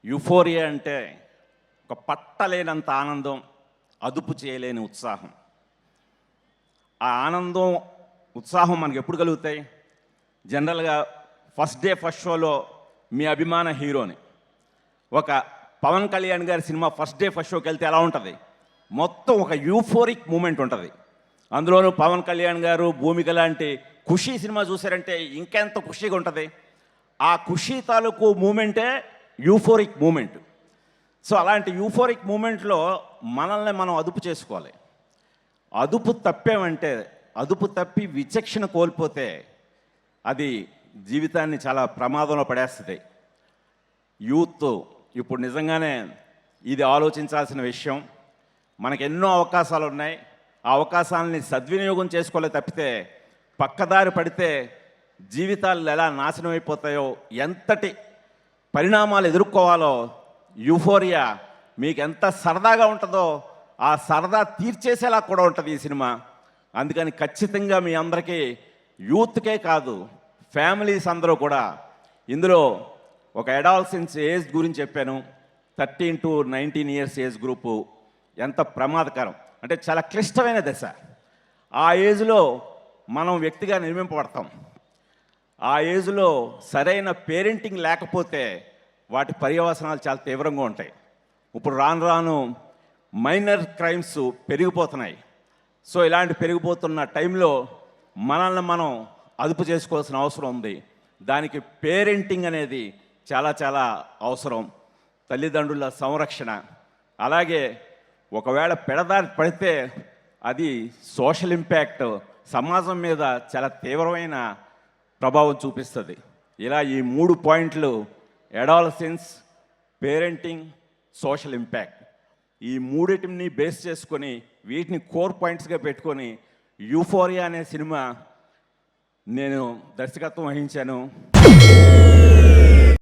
Euphoria అంటే ఒక పట్టలేనంత ఆనందం, అదుపు చేయలేని ఉత్సాహం. ఆ ఆనందం, ఉత్సాహం మనకు ఎప్పుడు కలుగుతాయి? జనరల్గా ఫస్ట్ డే ఫస్ట్ షోలో మీ అభిమాన హీరోని, ఒక పవన్ కళ్యాణ్ గారి సినిమా ఫస్ట్ డే ఫస్ట్ షోకి వెళ్తే ఎలా ఉంటుంది? మొత్తం ఒక యూఫోరిక్ మూమెంట్ ఉంటుంది. అందులోనూ పవన్ కళ్యాణ్ గారు, భూమిక లాంటి ఖుషీ సినిమా చూసారంటే ఇంకెంత ఖుషీగా ఉంటుంది. ఆ ఖుషీ తాలూకు మూమెంటే యూఫోరిక్ మూమెంట్. సో అలాంటి యూఫోరిక్ మూమెంట్లో మనల్ని మనం అదుపు చేసుకోవాలి. అదుపు తప్పామంటే, అదుపు తప్పి విచక్షణ కోల్పోతే అది జీవితాన్ని చాలా ప్రమాదంలో పడేస్తుంది. యూత్ ఇప్పుడు నిజంగానే ఇది ఆలోచించాల్సిన విషయం. మనకు ఎన్నో అవకాశాలు ఉన్నాయి. ఆ అవకాశాలని సద్వినియోగం చేసుకోలే తప్పితే పక్కదారి పడితే జీవితాలు ఎలా నాశనం అయిపోతాయో, ఎంతటి పరిణామాలు ఎదుర్కోవాలో యూఫోరియా మీకు ఎంత సరదాగా ఉంటుందో ఆ సరదా తీర్చేసేలా కూడా ఉంటుంది ఈ సినిమా. అందుకని ఖచ్చితంగా మీ అందరికీ, యూత్కే కాదు ఫ్యామిలీస్ అందరూ కూడా, ఇందులో ఒక అడాల్సెన్స్ ఏజ్ గురించి చెప్పాను. 13 to 19 years ఏజ్ గ్రూపు ఎంత ప్రమాదకరం అంటే చాలా క్లిష్టమైన దశ. ఆ ఏజ్లో మనం వ్యక్తిగా నిర్మింపబడతాం. ఆ ఏజ్లో సరైన పేరెంటింగ్ లేకపోతే వాటి పర్యవసనాలు చాలా తీవ్రంగా ఉంటాయి. ఇప్పుడు రాను రాను మైనర్ క్రైమ్స్ పెరిగిపోతున్నాయి. సో ఇలాంటి పెరిగిపోతున్న టైంలో మనల్ని మనం అదుపు చేసుకోవాల్సిన అవసరం ఉంది. దానికి పేరెంటింగ్ అనేది చాలా చాలా అవసరం. తల్లిదండ్రుల సంరక్షణ, అలాగే ఒకవేళ పెడదారి పడితే అది సోషల్ ఇంపాక్ట్ సమాజం మీద చాలా తీవ్రమైన ప్రభావం చూపిస్తుంది. ఇలా ఈ 3 పాయింట్లు, అడాలసెన్స్, పేరెంటింగ్, సోషల్ ఇంపాక్ట్, ఈ మూడింటిని బేస్ చేసుకొని వీటిని కోర్ పాయింట్స్గా పెట్టుకొని యూఫోరియా అనే సినిమా నేను దర్శకత్వం వహించాను.